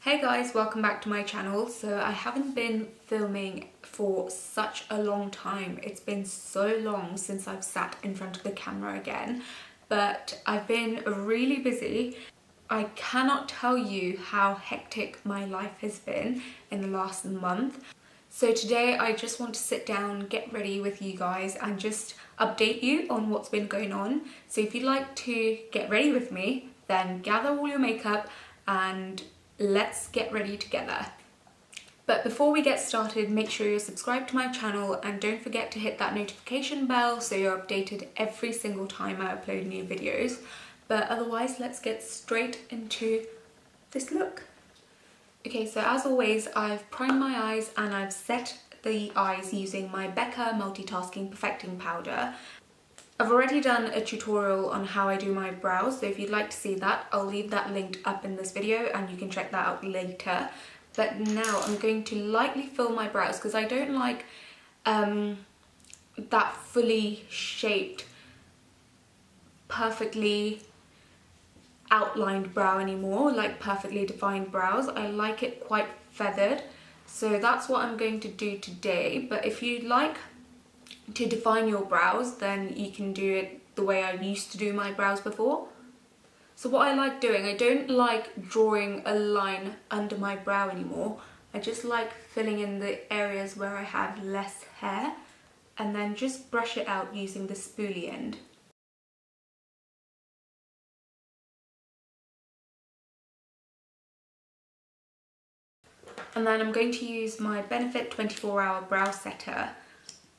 Hey guys, welcome back to my channel. So I haven't been filming for such a long time. It's been so long since I've sat in front of the camera again, but I've been really busy. I cannot tell you how hectic my life has been in the last month. So today I just want to sit down, get ready with you guys and just update you on what's been going on. So if you'd like to get ready with me, then gather all your makeup and let's get ready together. But before we get started, make sure you're subscribed to my channel and don't forget to hit that notification bell so you're updated every single time I upload new videos. But otherwise, let's get straight into this look. Okay, so as always, I've primed my eyes and I've set the eyes using my Becca Multitasking Perfecting Powder. I've already done a tutorial on how I do my brows, so if you'd like to see that, I'll leave that linked up in this video and you can check that out later. But now I'm going to lightly fill my brows because I don't like that fully shaped, perfectly outlined brow anymore, like perfectly defined brows. I like it quite feathered, so that's what I'm going to do today. But if you'd like to define your brows, then you can do it the way I used to do my brows before. So what I like doing, I don't like drawing a line under my brow anymore. I just like filling in the areas where I have less hair and then just brush it out using the spoolie end. And then I'm going to use my Benefit 24-Hour Brow Setter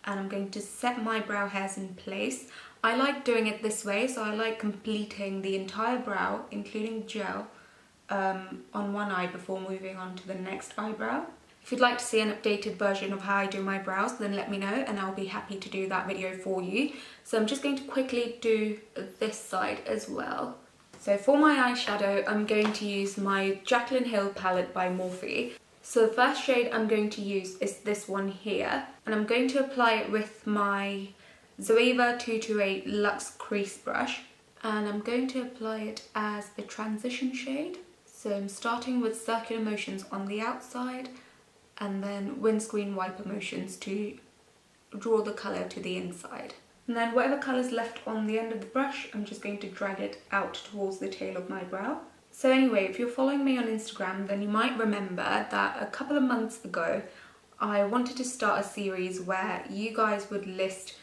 and I'm going to set my brow hairs in place. I like doing it this way, so I like completing the entire brow, including gel, on one eye before moving on to the next eyebrow. If you'd like to see an updated version of how I do my brows, then let me know and I'll be happy to do that video for you. So I'm just going to quickly do this side as well. So for my eyeshadow, I'm going to use my Jaclyn Hill palette by Morphe. So the first shade I'm going to use is this one here, and I'm going to apply it with my Zoeva 228 Luxe Crease Brush, and I'm going to apply it as a transition shade. So I'm starting with circular motions on the outside and then windscreen wiper motions to draw the colour to the inside. And then whatever colour's left on the end of the brush, I'm just going to drag it out towards the tail of my brow. So anyway, if you're following me on Instagram, then you might remember that a couple of months ago, I wanted to start a series where you guys would list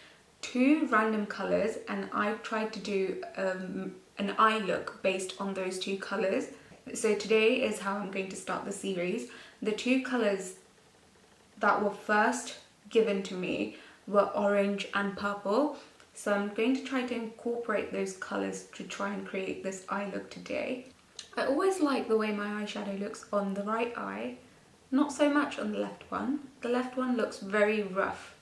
2 random colours and I tried to do an eye look based on those 2 colours. So today is how I'm going to start the series. The 2 colours that were first given to me were orange and purple. So I'm going to try to incorporate those colours to try and create this eye look today. I always like the way my eyeshadow looks on the right eye, not so much on the left one. The left one looks very rough.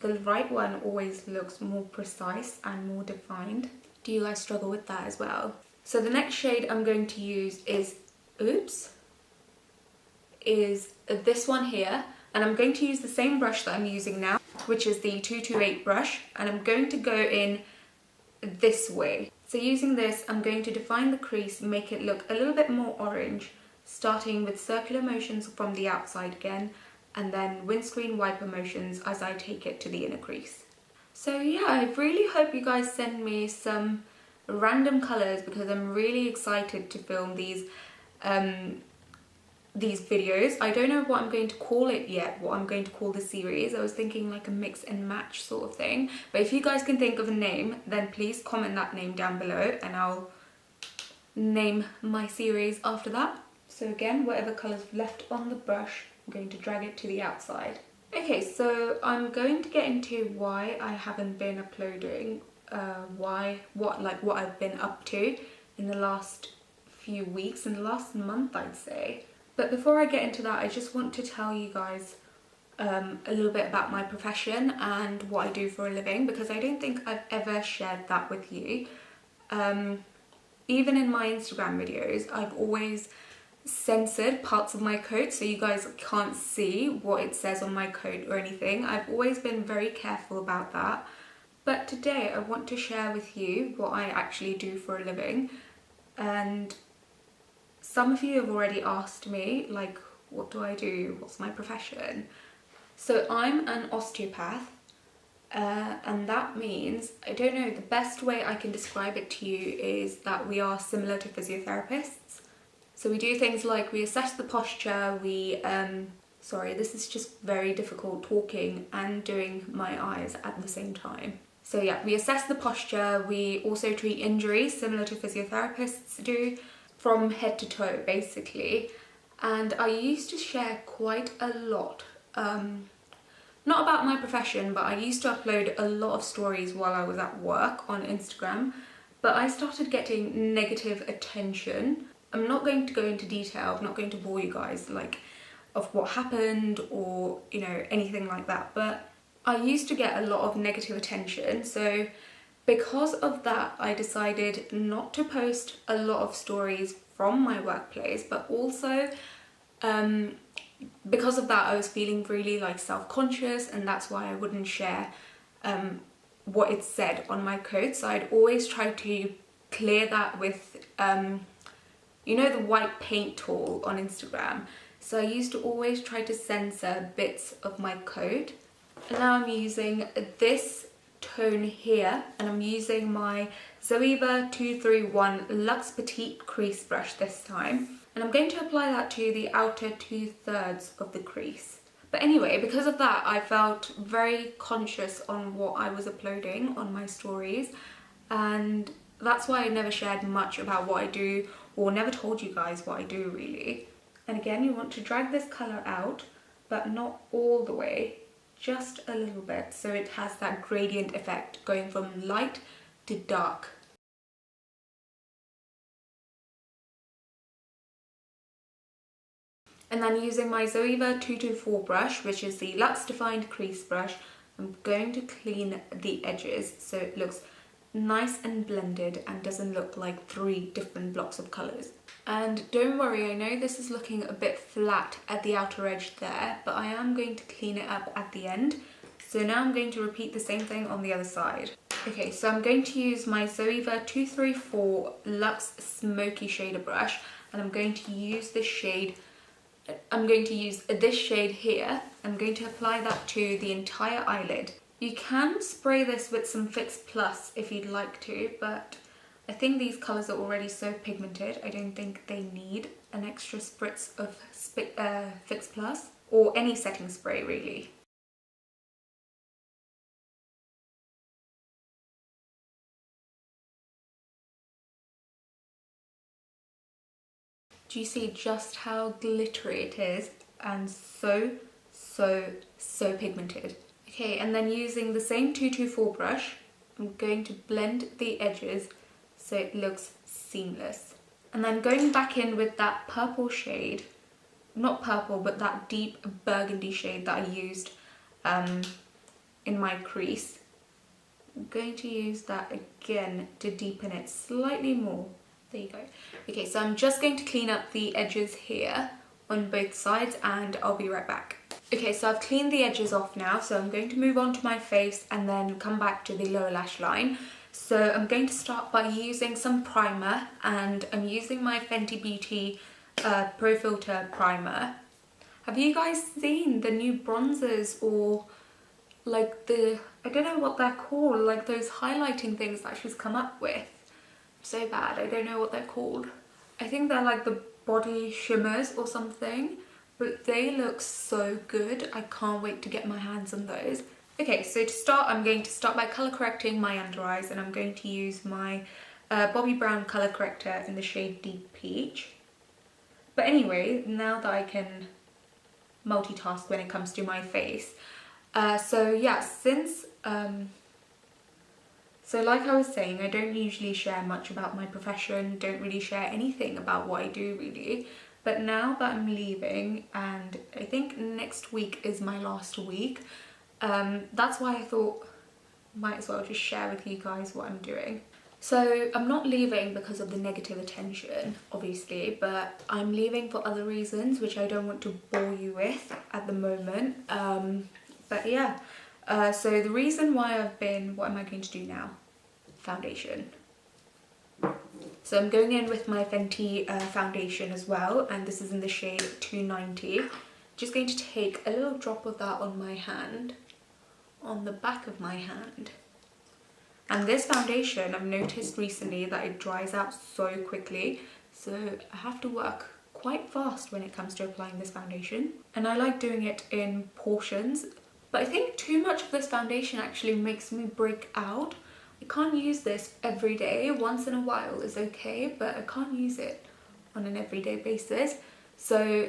The right one always looks more precise and more defined. Do you guys struggle with that as well? So the next shade I'm going to use is this one here, and I'm going to use the same brush that I'm using now, which is the 228 brush, and I'm going to go in this way. So using this, I'm going to define the crease, make it look a little bit more orange, starting with circular motions from the outside again, and then windscreen wiper motions as I take it to the inner crease. So yeah, I really hope you guys send me some random colours because I'm really excited to film these videos. I don't know what I'm going to call it yet, what I'm going to call the series. I was thinking like a mix and match sort of thing. But if you guys can think of a name, then please comment that name down below and I'll name my series after that. So again, whatever colour's left on the brush, I'm going to drag it to the outside. Okay, so I'm going to get into why I haven't been uploading, what I've been up to in the last few weeks, in the last month I'd say. But before I get into that, I just want to tell you guys a little bit about my profession and what I do for a living, because I don't think I've ever shared that with you. Even in my Instagram videos, I've always censored parts of my coat so you guys can't see what it says on my coat or anything. I've always been very careful about that. But today I want to share with you what I actually do for a living. And some of you have already asked me, like, what do I do? What's my profession? So I'm an osteopath, and that means, I don't know, the best way I can describe it to you is that we are similar to physiotherapists. So we do things like we assess the posture, sorry, this is just very difficult talking and doing my eyes at the same time. So yeah, we assess the posture, we also treat injuries similar to physiotherapists do, from head to toe basically. And I used to share quite a lot, not about my profession, but I used to upload a lot of stories while I was at work on Instagram, but I started getting negative attention. I'm not going to go into detail, I'm not going to bore you guys like of what happened or, you know, anything like that, but I used to get a lot of negative attention. So because of that, I decided not to post a lot of stories from my workplace, but also because of that I was feeling really like self-conscious, and that's why I wouldn't share what it said on my code. So I'd always try to clear that with you know, the white paint tool on Instagram. So I used to always try to censor bits of my code. And now I'm using this tone here, and I'm using my Zoeva 231 Luxe Petite Crease Brush this time. And I'm going to apply that to the outer 2/3 of the crease. But anyway, because of that, I felt very conscious on what I was uploading on my stories, and that's why I never shared much about what I do, or never told you guys what I do really. And again, you want to drag this colour out, but not all the way, just a little bit, so it has that gradient effect going from light to dark. And then using my Zoeva 224 brush, which is the Luxe Defined Crease Brush, I'm going to clean the edges so it looks nice and blended and doesn't look like 3 different blocks of colours. And don't worry, I know this is looking a bit flat at the outer edge there, but I am going to clean it up at the end. So now I'm going to repeat the same thing on the other side. Okay, so I'm going to use my Zoeva 234 Luxe Smokey Shader Brush, and I'm going to use this shade. I'm going to use this shade here. I'm going to apply that to the entire eyelid. You can spray this with some Fix Plus if you'd like to, but I think these colours are already so pigmented, I don't think they need an extra spritz of Fix Plus, or any setting spray really. Do you see just how glittery it is, and so pigmented? Okay, and then using the same 224 brush, I'm going to blend the edges so it looks seamless. And then going back in with that purple shade, not purple, but that deep burgundy shade that I used in my crease, I'm going to use that again to deepen it slightly more. There you go. Okay, so I'm just going to clean up the edges here on both sides, and I'll be right back. Okay, so I've cleaned the edges off now, so I'm going to move on to my face and then come back to the lower lash line. So I'm going to start by using some primer, and I'm using my Fenty Beauty Pro Filter primer. Have you guys seen the new bronzers, or like the, I don't know what they're called, like those highlighting things that she's come up with? So bad, I don't know what they're called. I think they're like the body shimmers or something, but they look so good. I can't wait to get my hands on those. Okay, so to start, I'm going to start by colour correcting my under eyes, and I'm going to use my Bobbi Brown colour corrector in the shade Deep Peach. But anyway, now that I can multitask when it comes to my face, so yeah, since so like I was saying, I don't usually share much about my profession, don't really share anything about what I do really. But now that I'm leaving, and I think next week is my last week, that's why I thought might as well just share with you guys what I'm doing. So I'm not leaving because of the negative attention, obviously, but I'm leaving for other reasons which I don't want to bore you with at the moment. But yeah. So the reason why I've been, what am I going to do now? Foundation. So I'm going in with my Fenty foundation as well, and this is in the shade 290. Just going to take a little drop of that on my hand, on the back of my hand. And this foundation, I've noticed recently that it dries out so quickly, so I have to work quite fast when it comes to applying this foundation. And I like doing it in portions, but I think too much of this foundation actually makes me break out. I can't use this every day. Once in a while is okay, but I can't use it on an everyday basis. So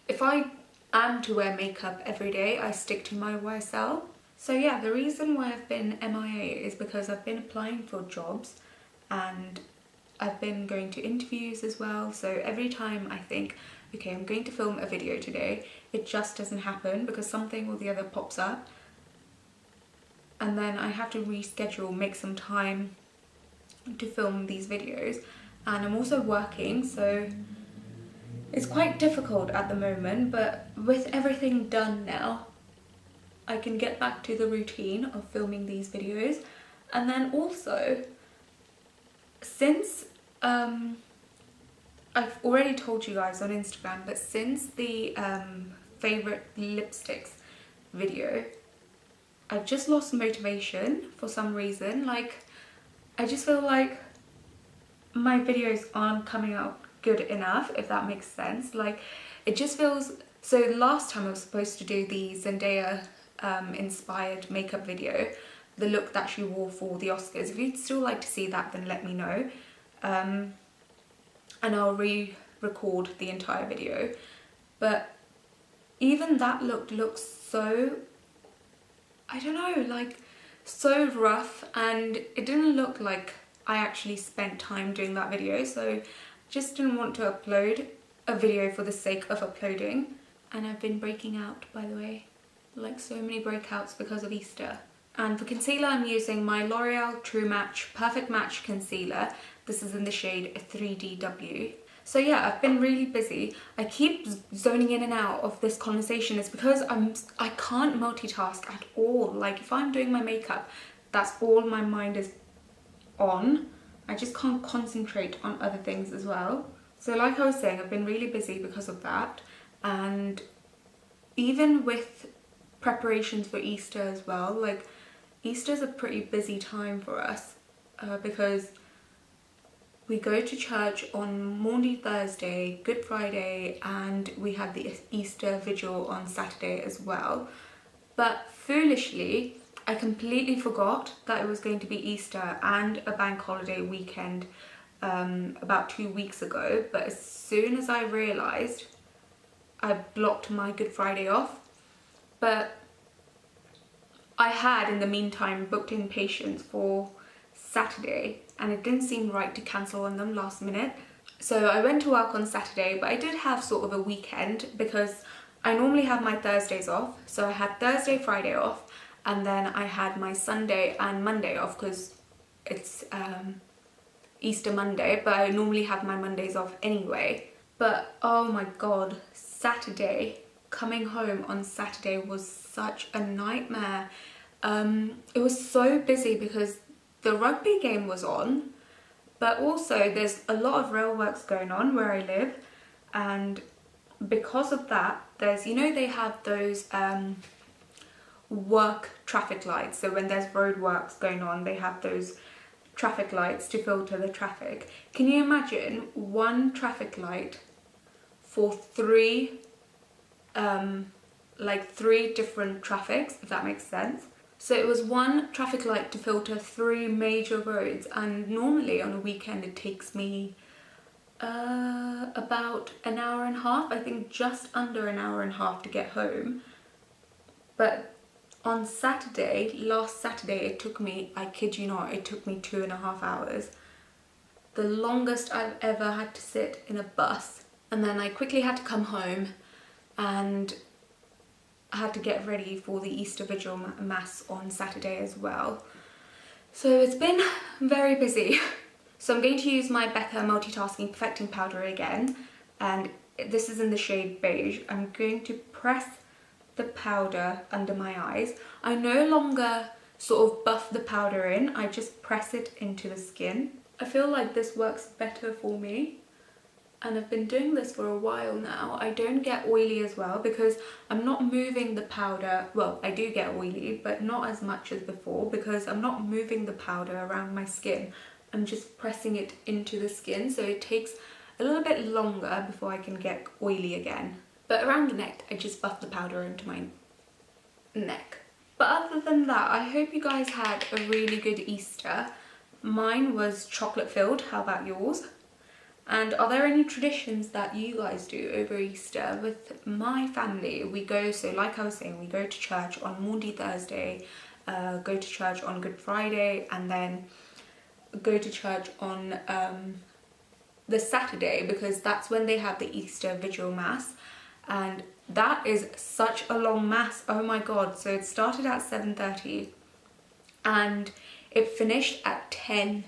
if I am to wear makeup every day, I stick to my YSL. So yeah, the reason why I've been MIA is because I've been applying for jobs and I've been going to interviews as well. So every time I think, okay, I'm going to film a video today, it just doesn't happen because something or the other pops up. And then I have to reschedule, make some time to film these videos. And I'm also working, so it's quite difficult at the moment, but with everything done now, I can get back to the routine of filming these videos. And then also, since I've already told you guys on Instagram, but since the favourite lipsticks video, I've just lost motivation for some reason. Like, I just feel like my videos aren't coming out good enough, if that makes sense. Like, it just feels... So last time I was supposed to do the Zendaya inspired makeup video, the look that she wore for the Oscars. If you'd still like to see that, then let me know. And I'll re-record the entire video. But even that look looks so... I don't know, like, so rough, and it didn't look like I actually spent time doing that video, so just didn't want to upload a video for the sake of uploading. And I've been breaking out, by the way, like so many breakouts because of Easter. And for concealer, I'm using my L'Oreal True Match Perfect Match Concealer. This is in the shade 3DW. So yeah, I've been really busy. I keep zoning in and out of this conversation. It's because I can't multitask at all. Like, if I'm doing my makeup, that's all my mind is on. I just can't concentrate on other things as well. So like I was saying, I've been really busy because of that. And even with preparations for Easter as well, like, Easter's a pretty busy time for us because we go to church on Maundy Thursday, Good Friday, and we have the Easter Vigil on Saturday as well. But foolishly, I completely forgot that it was going to be Easter and a bank holiday weekend about 2 weeks ago. But as soon as I realised, I blocked my Good Friday off. But I had, in the meantime, booked in patients for Saturday, and it didn't seem right to cancel on them last minute. So I went to work on Saturday, but I did have sort of a weekend because I normally have my Thursdays off. So I had Thursday, Friday off, and then I had my Sunday and Monday off because it's Easter Monday, but I normally have my Mondays off anyway. But oh my god, Saturday, coming home on Saturday was such a nightmare. It was so busy because the rugby game was on, but also there's a lot of rail works going on where I live, and because of that, there's, you know, they have those work traffic lights. So when there's road works going on, they have those traffic lights to filter the traffic. Can you imagine one traffic light for three different traffics, if that makes sense? So it was one traffic light to filter 3 major roads, and normally on a weekend it takes me about an hour and a half, I think just under an hour and a half to get home. But on Saturday, last Saturday, it took me, I kid you not, it took me 2.5 hours. The longest I've ever had to sit in a bus. And then I quickly had to come home and I had to get ready for the Easter Vigil Mass on Saturday as well. So it's been very busy. So I'm going to use my Becca Multitasking Perfecting Powder again, and this is in the shade Beige. I'm going to press the powder under my eyes. I no longer sort of buff the powder in, I just press it into the skin. I feel like this works better for me, and I've been doing this for a while now. I don't get oily as well because I'm not moving the powder. Well, I do get oily, but not as much as before because I'm not moving the powder around my skin. I'm just pressing it into the skin, so it takes a little bit longer before I can get oily again. But around the neck, I just buff the powder into my neck. But other than that, I hope you guys had a really good Easter. Mine was chocolate filled. How about yours? And are there any traditions that you guys do over Easter? With my family, we go, so like I was saying, we go to church on Maundy Thursday, go to church on Good Friday, and then go to church on the Saturday because that's when they have the Easter Vigil Mass. And that is such a long mass, oh my god. So it started at 7:30 and it finished at 10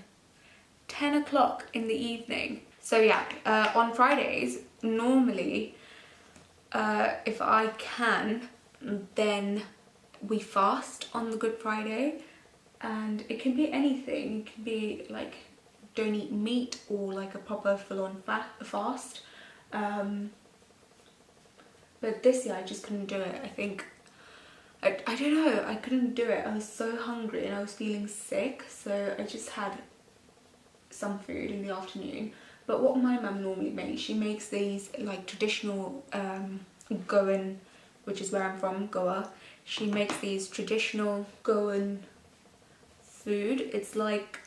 o'clock in the evening. So yeah, on Fridays, normally, if I can, then we fast on the Good Friday, and it can be anything. It can be like, don't eat meat, or like a proper full-on fast. But this year I just couldn't do it. I think, I don't know, I couldn't do it. I was so hungry and I was feeling sick, so I just had some food in the afternoon. But what my mum normally makes, she makes these like traditional Goan, which is where I'm from, Goa. She makes these traditional Goan food. It's like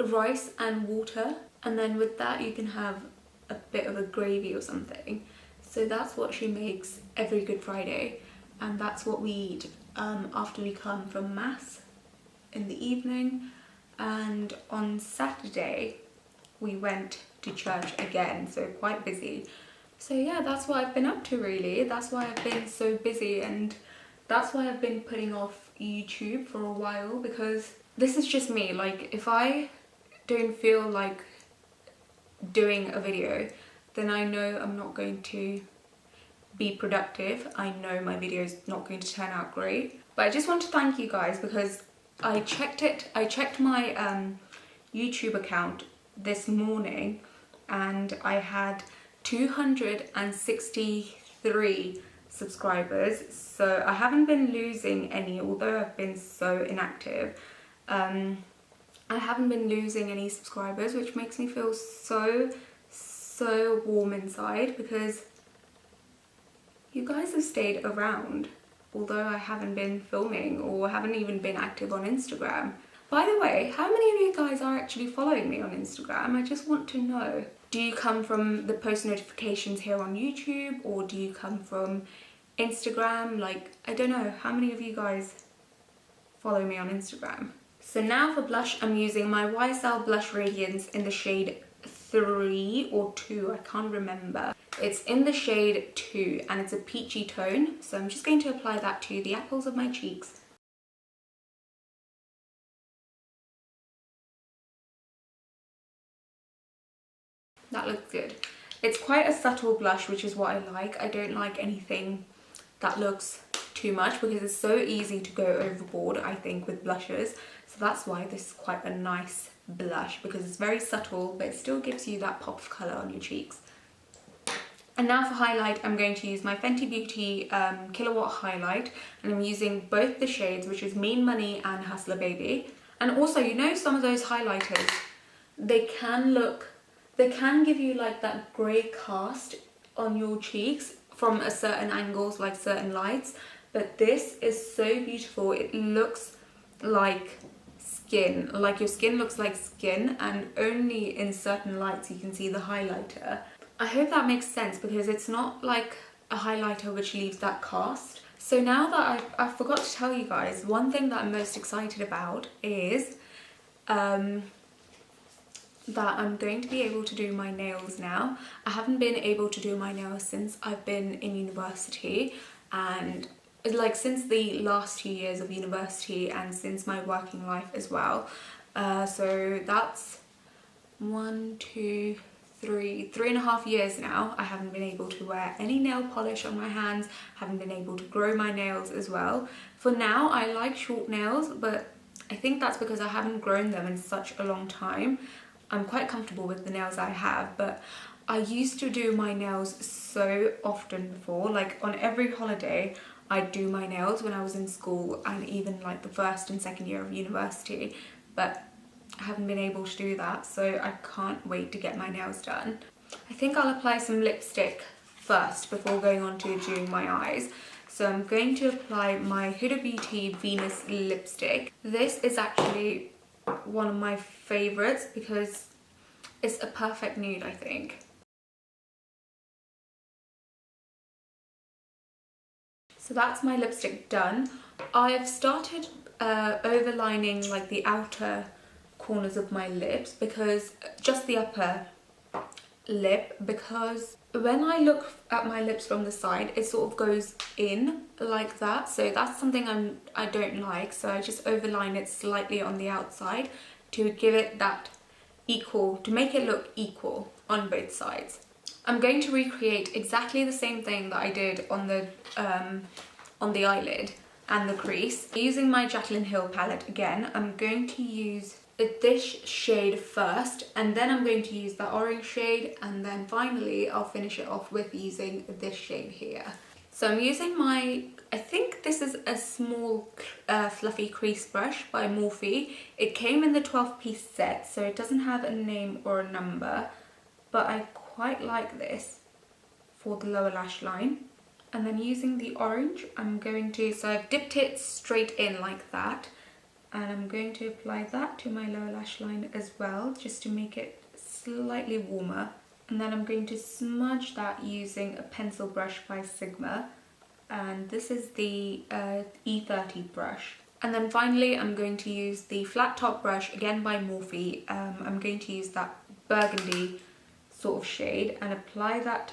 rice and water, and then with that you can have a bit of a gravy or something. So that's what she makes every Good Friday, and that's what we eat after we come from Mass in the evening. And on Saturday we went to church again, so quite busy. So yeah, that's what I've been up to really. That's why I've been so busy, and that's why I've been putting off YouTube for a while, because this is just me. Like, if I don't feel like doing a video, then I know I'm not going to be productive. I know my video is not going to turn out great. But I just want to thank you guys, because I checked my YouTube account this morning and I had 263 subscribers. So I haven't been losing any, although I've been so inactive. I haven't been losing any subscribers, which makes me feel so warm inside, because you guys have stayed around, although I haven't been filming or haven't even been active on Instagram. By the way, how many of you guys are actually following me on Instagram? I just want to know. Do you come from the post notifications here on YouTube, or do you come from Instagram? Like, I don't know, how many of you guys follow me on Instagram? So now for blush, I'm using my YSL Blush Radiance in the shade 3 or 2, I can't remember. It's in the shade 2 and it's a peachy tone. So I'm just going to apply that to the apples of my cheeks. That looks good. It's quite a subtle blush, which is what I like. I don't like anything that looks too much, because it's so easy to go overboard, I think, with blushes. So that's why this is quite a nice blush, because it's very subtle but it still gives you that pop of colour on your cheeks. And now for highlight, I'm going to use my Fenty Beauty Kilowatt highlight, and I'm using both the shades, which is Mean Money and Hustler Baby. And also, you know, some of those highlighters, they can give you like that grey cast on your cheeks from a certain angles, like certain lights, but this is so beautiful. It looks like skin, like your skin looks like skin, and only in certain lights you can see the highlighter. I hope that makes sense, because it's not like a highlighter which leaves that cast. So now that I forgot to tell you guys, one thing that I'm most excited about is that I'm going to be able to do my nails now. I haven't been able to do my nails since I've been in university, and like since the last 2 years of university and since my working life as well. So that's 3.5 years now. I haven't been able to wear any nail polish on my hands, haven't been able to grow my nails as well. For now, I like short nails, but I think that's because I haven't grown them in such a long time. I'm quite comfortable with the nails I have, but I used to do my nails so often before. Like on every holiday I'd do my nails when I was in school, and even like the first and second year of university, but I haven't been able to do that, so I can't wait to get my nails done. I think I'll apply some lipstick first before going on to doing my eyes. So I'm going to apply my Huda Beauty Venus lipstick. This is actually one of my favourites because it's a perfect nude, I think. So that's my lipstick done. I've started overlining like the outer corners of my lips, because just the upper lip, because when I look at my lips from the side it sort of goes in like that, so that's something I don't like, so I just overline it slightly on the outside to give it that equal, to make it look equal on both sides. I'm going to recreate exactly the same thing that I did on the eyelid and the crease. Using my Jaclyn Hill palette again, I'm going to use this shade first, and then I'm going to use the orange shade, and then finally I'll finish it off with using this shade here. So I'm using my, I think this is a small fluffy crease brush by Morphe. It came in the 12-piece set, so it doesn't have a name or a number, but I quite like this for the lower lash line. And then using the orange, I'm going to, so I've dipped it straight in like that, and I'm going to apply that to my lower lash line as well, just to make it slightly warmer. And then I'm going to smudge that using a pencil brush by Sigma, and this is the E30 brush. And then finally I'm going to use the flat top brush, again by Morphe. I'm going to use that burgundy sort of shade and apply that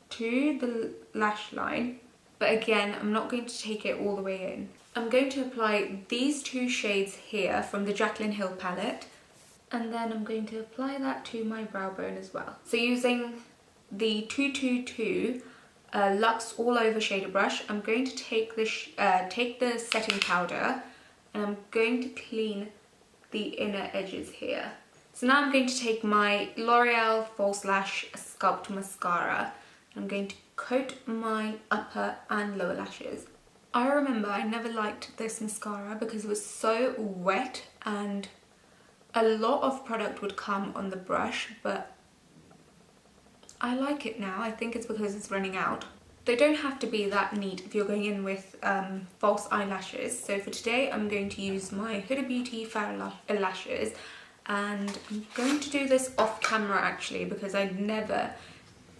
to the lash line, but again I'm not going to take it all the way in. I'm going to apply these two shades here from the Jaclyn Hill palette, and then I'm going to apply that to my brow bone as well. So using the 222 Luxe All Over Shader brush, I'm going to take the setting powder, and I'm going to clean the inner edges here. So now I'm going to take my L'Oreal False Lash Sculpt Mascara. I'm going to coat my upper and lower lashes. I remember I never liked this mascara because it was so wet and a lot of product would come on the brush, but I like it now. I think it's because it's running out. They don't have to be that neat if you're going in with false eyelashes. So for today I'm going to use my Huda Beauty Fair Lashes, and I'm going to do this off camera actually because I'm never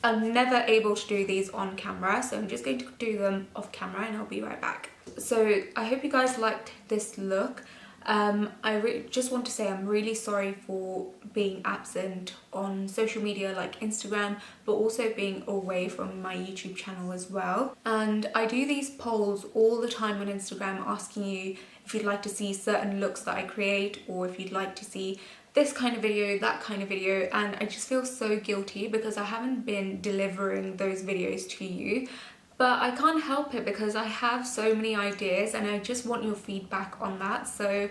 able to do these on camera, so I'm just going to do them off camera and I'll be right back. So I hope you guys liked this look. I just want to say I'm really sorry for being absent on social media like Instagram, but also being away from my YouTube channel as well. And I do these polls all the time on Instagram asking you if you'd like to see certain looks that I create, or if you'd like to see this kind of video, that kind of video, and I just feel so guilty because I haven't been delivering those videos to you. But I can't help it because I have so many ideas and I just want your feedback on that. So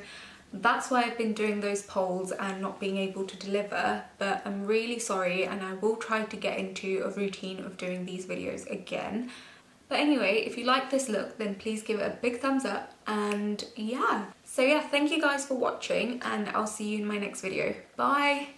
that's why I've been doing those polls and not being able to deliver. But I'm really sorry, and I will try to get into a routine of doing these videos again. But anyway, if you like this look, then please give it a big thumbs up, and yeah. So yeah, thank you guys for watching, and I'll see you in my next video. Bye!